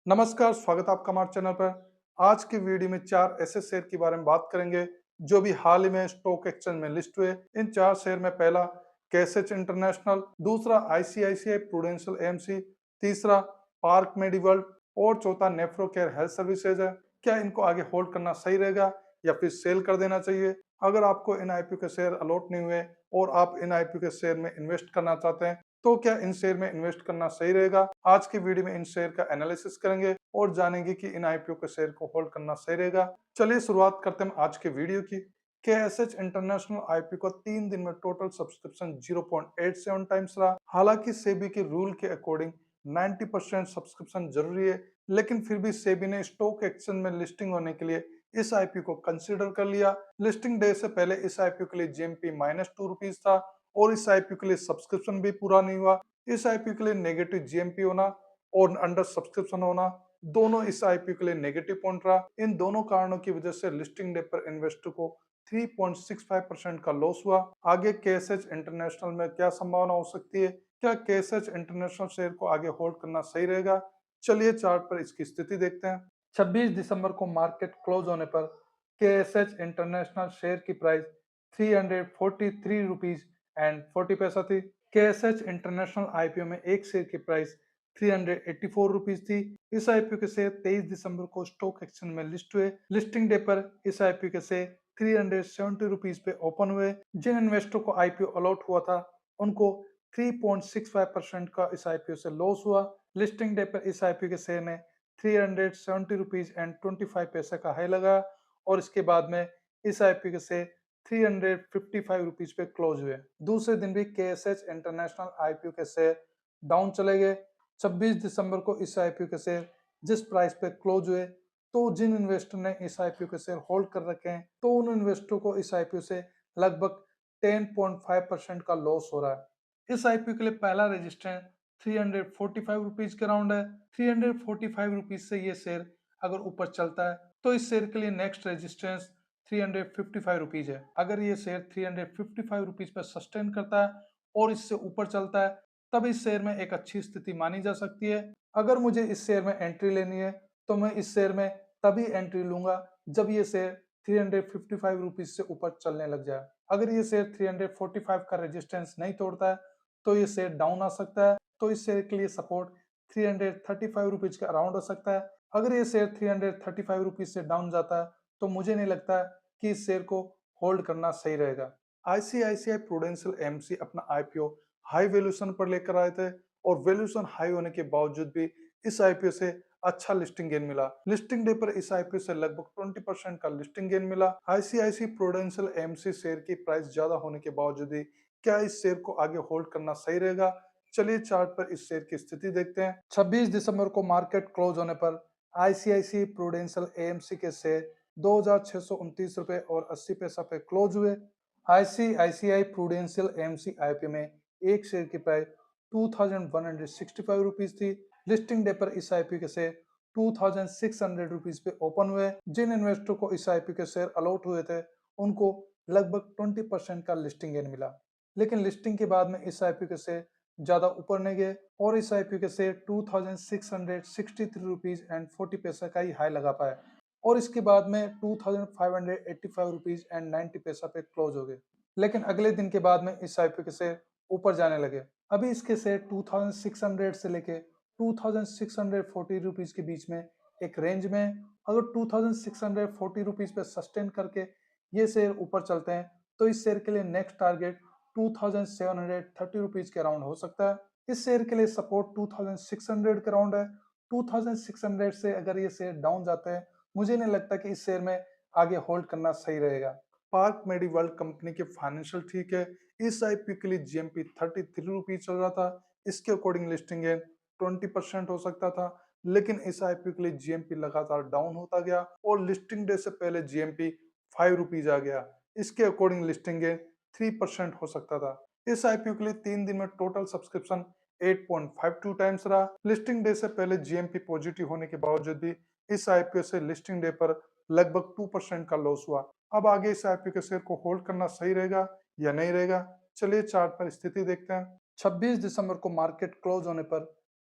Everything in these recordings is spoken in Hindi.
नमस्कार, स्वागत है आपका हमारे चैनल पर। आज की वीडियो में 4 ऐसे शेयर के बारे में बात करेंगे जो भी हाल ही में स्टॉक एक्सचेंज में लिस्ट हुए। इन 4 शेयर में पहला केएसएच इंटरनेशनल, दूसरा आईसीआईसीआई प्रूडेंशियल एएमसी, तीसरा पार्क मेडीवर्ल्ड और चौथा नेफ्रो केयर हेल्थ सर्विसेज है। क्या इनको आगे होल्ड करना सही रहेगा या फिर सेल कर देना चाहिए? अगर आपको इन आईपीओ के शेयर अलॉट नहीं हुए और आप इन आईपीओ के शेयर में इन्वेस्ट करना चाहते हैं तो क्या इन शेयर में इन्वेस्ट करना सही रहेगा? आज की वीडियो में इन शेयर का एनालिसिस करेंगे और जानेंगे कि इन आईपीओ के शेयर को होल्ड करना सही रहेगा। चलिए शुरुआत करते हैं आज के वीडियो की। केएसएच इंटरनेशनल आईपीओ का 3 दिन में टोटल सब्सक्रिप्शन 0.87 टाइम्स रहा। हालांकि सेबी के रूल के अकॉर्डिंग 90% सब्सक्रिप्शन जरूरी है, लेकिन फिर भी सेबी ने स्टॉक एक्सचेंज में लिस्टिंग होने के लिए इस आईपीओ को कंसीडर कर लिया। लिस्टिंग डे से पहले इस आईपीओ के लिए जीएमपी -2 रुपीज था और इस आईपीओ के लिए सब्सक्रिप्शन भी पूरा नहीं हुआ। इस आईपीओ के लिए नेगेटिव जीएमपी होना और अंडर सब्सक्रिप्शन होना दोनों इस आईपीओ के लिए नेगेटिव पॉइंट रहा। इन दोनों कारणों की वजह से लिस्टिंग डे पर इन्वेस्टर को 3.65% का लॉस हुआ। आगे केएसएच इंटरनेशनल में क्या संभावना हो सकती है? क्या केएसएच इंटरनेशनल शेयर को आगे होल्ड करना सही रहेगा? चलिए चार्ट पर इसकी स्थिति देखते हैं। 26 दिसंबर को मार्केट क्लोज होने पर केएसएच इंटरनेशनल शेयर की प्राइस 343 रुपीज एंड 40 पैसा थी। केएसएच इंटरनेशनल आईपीओ में एक शेयर की प्राइस 384 रुपीज थी। इस आईपीओ के शेयर 23 दिसंबर को स्टॉक एक्सचेंज में लिस्ट हुए। लिस्टिंग डे पर इस आईपीओ के शेयर 370 रुपीज पे ओपन हुए। जिन इन्वेस्टर को आईपीओ अलॉट हुआ था उनको 3.65% का इस आईपीओ से लॉस हुआ। लिस्टिंग डे पर इस आईपीओ के शेयर ने 370 रुपीज एंड 25 पैसे का हाई लगा और इसके बाद में इस आईपीओ के शेयर 355 रुपीज पे क्लोज हुए। दूसरे दिन भी केएसएच इंटरनेशनल आईपीओ के शेयर डाउन चले गए। 26 दिसंबर को इस आईपीओ के शेयर जिस प्राइस पे क्लोज हुए, तो जिन इन्वेस्टर ने इस आईपीओ के शेयर होल्ड कर रखे हैं तो उन इन्वेस्टर को इस आईपीओ से लगभग 10.5% का लॉस हो रहा है। इस आईपीओ के लिए पहला रेजिस्टेंस 345 रुपीज के अराउंड है। 345 रुपीज से ये शेयर अगर ऊपर चलता है तो इस शेयर के लिए नेक्स्ट रेजिस्टेंस 355 रुपीज है। अगर ये शेयर 355 रुपीज पर सस्टेन करता है और इससे ऊपर चलता है तब इस शेयर में एक अच्छी स्थिति मानी जा सकती है। अगर मुझे इस शेयर में एंट्री लेनी है तो मैं इस शेयर में तभी एंट्री लूंगा जब ये शेयर 355 रुपीज से ऊपर चलने लग जाए। अगर ये शेयर 345 का रेजिस्टेंस नहीं तोड़ता है तो ये शेयर डाउन आ सकता है, तो इस शेयर के लिए सपोर्ट 335 रुपीज के अराउंड हो सकता है। अगर ये शेयर 335 रुपीज से डाउन जाता है तो मुझे नहीं लगता कि इस शेयर को होल्ड करना सही रहेगा। आईसीआईसीआई प्रूडेंशियल एएमसी अपना आईपीओ हाई वैल्यूएशन पर लेकर आए थे और वैल्यूएशन हाई होने के बावजूद भी इस आईपीओ से अच्छा लिस्टिंग गेन मिला। लिस्टिंग डे पर इस आईपीओ से लगभग 20% का लिस्टिंग गेन मिला। आईसीआईसीआई प्रूडेंशियल एएमसी शेयर की प्राइस ज्यादा होने के बावजूद भी क्या इस शेयर को आगे होल्ड करना सही रहेगा? चलिए चार्ट पर इस शेयर की स्थिति देखते हैं। 26 दिसंबर को मार्केट क्लोज होने पर आईसीआईसीआई प्रूडेंशियल एएमसी के शेयर 2629 रुपए और 80 पैसा पे क्लोज हुए। आईसीआईसीआई प्रूडेंशियल एएमसी आईपीओ में एक शेयर की प्राइस 2165 रुपीज थी। लिस्टिंग डे पर इस आईपीओ के शेयर 2600 रुपीज पे ओपन हुए। जिन इन्वेस्टर को इस आईपीओ के शेयर अलॉट हुए थे उनको लगभग 20% का लिस्टिंग गेन मिला, लेकिन लिस्टिंग के बाद में इस आईपीओ के शेयर ज्यादा ऊपर नहीं गए और इस आईपीओ के शेयर 2663 रुपीज एंड 40 पैसा का ही हाई लगा पाए और इसके बाद में 2585 रुपीज एंड 90 पैसा पे क्लोज हो गए। लेकिन अगले दिन के बाद में इस आईपीओ के शेयर ऊपर जाने लगे। अभी इसके शेयर 2600 से लेके 2640 रुपीज के बीच में एक रेंज में। अगर 2640 रुपीज पे सस्टेन करके ये शेयर ऊपर चलते हैं तो इस शेयर के लिए नेक्स्ट टारगेट 2730 रुपीज के अराउंड हो सकता है। इस शेयर के लिए सपोर्ट 2600 के अराउंड है। 2600 से अगर ये शेयर डाउन जाते हैं मुझे नहीं लगता कि इस शेयर में आगे होल्ड करना सही रहेगा। पार्क मेडीवर्ल्ड कंपनी के फाइनेंशियल ठीक है। इस आईपीओ के लिए जीएमपी 33 रुपीज चल रहा था। इसके अकॉर्डिंग लिस्टिंग गेन 20% हो सकता था, लेकिन इस आईपीओ के लिए जीएमपी लगातार डाउन होता गया और लिस्टिंग डे से पहले जीएमपी 5 रुपीज आ गया। इसके अकॉर्डिंग लिस्टिंग गेन 3% हो सकता था। इस आईपीओ के लिए 3 दिन में टोटल सब्सक्रिप्शन 8.52 टाइम्स रहा। लिस्टिंग डे से पहले जीएमपी पॉजिटिव होने के बावजूद भी इस आईपीओ से लिस्टिंग डे पर लगभग 2% का लॉस हुआ। अब आगे इस आईपीओ के शेयर को होल्ड करना सही रहेगा या नहीं रहेगा? चलिए चार्ट पर स्थिति देखते हैं। 26 दिसंबर को मार्केट क्लोज होने पर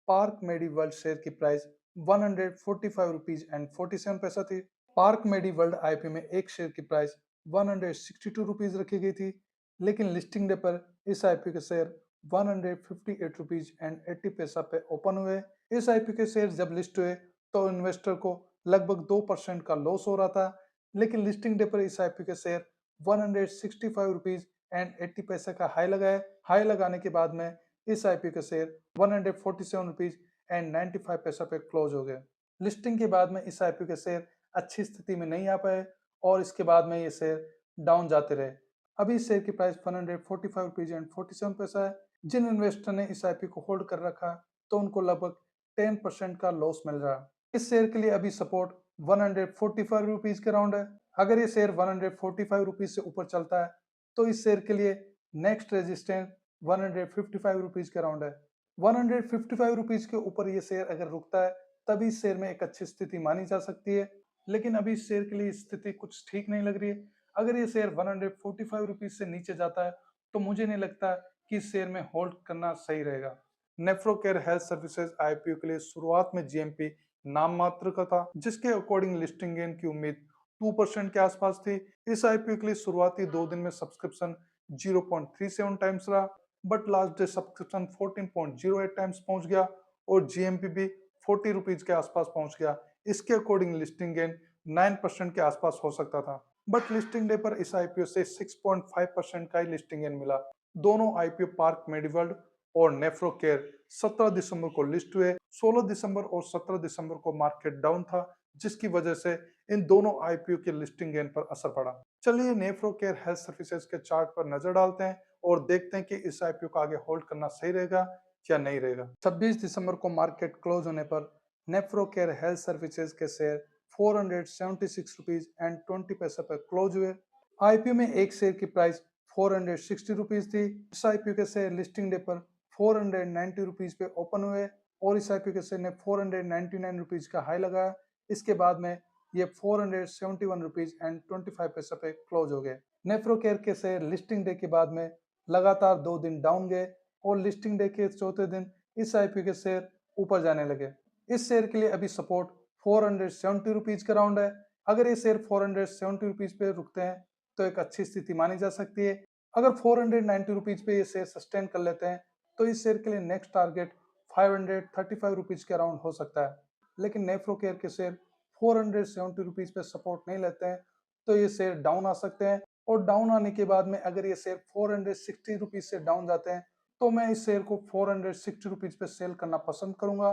पार्क मेडीवर्ल्ड शेयर की प्राइस ₹145.47 थी। पार्क मेडी वर्ल्ड आईपीओ में एक शेयर की प्राइस ₹162 रखी गई थी, लेकिन लिस्टिंग डे पर इस आईपीओ के शेयर ₹158.80 पे ओपन हुए। इस आईपीओ के शेयर जब लिस्ट हुए तो इन्वेस्टर को लगभग 2% का लॉस हो रहा था, लेकिन लिस्टिंग डे पर इस आईपीओ के शेयर ₹165.80 का हाई लगाए। हाई लगाने के बाद में इस आईपीओ के शेयर ₹147.95 पे क्लोज हो गए। लिस्टिंग के बाद में इस आईपीओ के शेयर अच्छी स्थिति में नहीं आ पाए और इसके बाद में ये शेयर डाउन जाते रहे। अभी इस शेयर की प्राइस ₹145.47 है। जिन इन्वेस्टर ने इस आईपीओ को होल्ड कर रखा तो उनको लगभग 10% का लॉस मिल रहा है। इस शेयर के लिए अभी सपोर्ट ₹145 के अराउंड है। अगर ये शेयर ₹145 से ऊपर चलता है तो इस शेयर के लिए नेक्स्ट रेजिस्टेंस ₹155 के अराउंड है। ₹155 के ऊपर ये शेयर अगर रुकता है तभी इस शेयर में एक अच्छी स्थिति मानी जा सकती है, लेकिन अभी इस शेयर के लिए स्थिति कुछ ठीक नहीं लग रही है। अगर ये शेयर ₹145 से नीचे जाता है तो मुझे नहीं लगता कि इस शेयर में होल्ड करना सही रहेगा। नेफ्रोकेयर हेल्थ सर्विसेज आईपीओ के लिए शुरुआत में जीएमपी नाम मात्र का था, जिसके अकॉर्डिंग लिस्टिंग गेन की उम्मीद 2% के आसपास थी। इस आईपीओ के लिए शुरुआती 2 दिन में सब्सक्रिप्शन 0.37 टाइम्स रहा, but last day subscription 14.08 times पहुंच गया और जीएमपी भी ₹40 के आसपास पहुंच गया। इसके अकॉर्डिंग लिस्टिंग गेन 9% के आसपास हो सकता था, बट लिस्टिंग डे पर इस आईपीओ से 6.5% का ही लिस्टिंग गेन मिला। दोनों आईपीओ पार्क मेडीवर्ल्ड और नेफ्रोकेयर 17 दिसंबर को लिस्ट हुए। 16 दिसंबर और 17 दिसंबर को मार्केट डाउन था, जिसकी वजह से इन दोनों आईपीओ के लिस्टिंग गेन पर असर पड़ा। चलिए नेफ्रोकेयर हेल्थ सर्विसेज के चार्ट पर नजर डालते हैं और देखते हैं कि इस आईपीओ को आगे होल्ड करना सही रहेगा या नहीं रहेगा। 26 दिसंबर को मार्केट क्लोज होने पर नेफ्रोकेयर हेल्थ सर्विसेज के शेयर ₹476.20 पर क्लोज हुए। आईपीओ में एक शेयर की प्राइस ₹460 थी। इस आईपीओ के शेयर लिस्टिंग डे पर ₹490 पे ओपन हुए और इस आईपीओ के शेयर ने ₹499 का हाई लगाया। इसके बाद में ये ₹471.25 पे क्लोज हो गए। नेफ्रोकेयर के शेयर लिस्टिंग डे के बाद में लगातार 2 दिन डाउन गए और लिस्टिंग डे के चौथे दिन इस आईपीओ के शेयर ऊपर जाने लगे। इस शेयर के लिए अभी सपोर्ट ₹470 का राउंड है। अगर ये शेयर ₹470 पे रुकते हैं तो एक अच्छी स्थिति मानी जा सकती है। अगर ₹490 पे ये शेयर सस्टेन कर लेते हैं तो इस शेयर के लिए नेक्स्ट टारगेट ₹535 के अराउंड हो सकता है, लेकिन नेफ्रोकेयर के शेयर ₹470 पे सपोर्ट नहीं लेते हैं तो ये शेयर डाउन आ सकते हैं और डाउन आने के बाद में अगर ये शेयर ₹460 से डाउन जाते हैं तो मैं इस शेयर को ₹460 पे सेल करना पसंद करूंगा।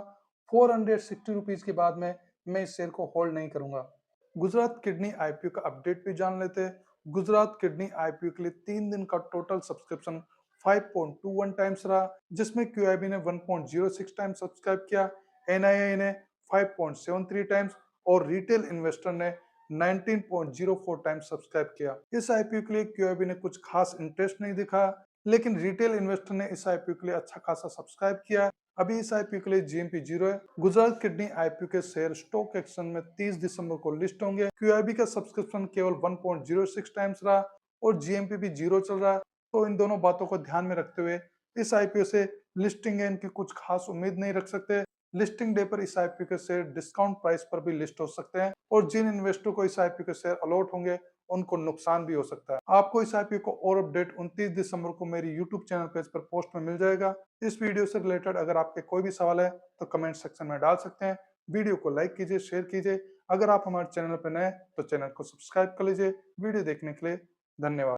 ₹460 के बाद में मैं इस शेयर को होल्ड नहीं करूंगा। गुजरात किडनी आईपीओ का अपडेट भी जान लेते हैं। गुजरात किडनी आईपीओ के लिए 3 दिन का टोटल सब्सक्रिप्शन 5.21 टाइम्स रहा, जिसमें क्यूआईबी ने 1.06 टाइम्स सब्सक्राइब किया, एनआईआई ने 5.73 टाइम्स और रिटेल इन्वेस्टर ने 19.04 टाइम्स सब्सक्राइब किया। इस आईपीओ के लिए क्यूआईबी ने कुछ खास इंटरेस्ट नहीं दिखा, लेकिन रिटेल इन्वेस्टर ने इस आईपीओ के लिए अच्छा खासा सब्सक्राइब किया। अभी इस आईपीओ के लिए जीएमपी 0 है। गुजरात किडनी आईपीओ के शेयर स्टॉक एक्सचेंज में 30 दिसंबर को लिस्ट होंगे। क्यूआईबी का सब्सक्रिप्शन केवल 1.06 टाइम्स रहा और जीएमपी भी 0 चल रहा है, तो इन दोनों बातों को ध्यान में रखते हुए इस आईपीओ से लिस्टिंग गेन की कुछ खास उम्मीद नहीं रख सकते। लिस्टिंग डे पर इस आईपीओ के शेयर डिस्काउंट प्राइस पर भी लिस्ट हो सकते हैं और जिन इन्वेस्टर को इस आईपीओ के शेयर अलॉट होंगे उनको नुकसान भी हो सकता है। आपको इस आईपीओ को और अपडेट 29 दिसंबर को मेरी यूट्यूब चैनल पेज पर पोस्ट में मिल जाएगा। इस वीडियो से रिलेटेड अगर आपके कोई भी सवाल है तो कमेंट सेक्शन में डाल सकते हैं। वीडियो को लाइक कीजिए, शेयर कीजिए। अगर आप हमारे चैनल पर नए हैं तो चैनल को सब्सक्राइब कर लीजिए। वीडियो देखने के लिए धन्यवाद।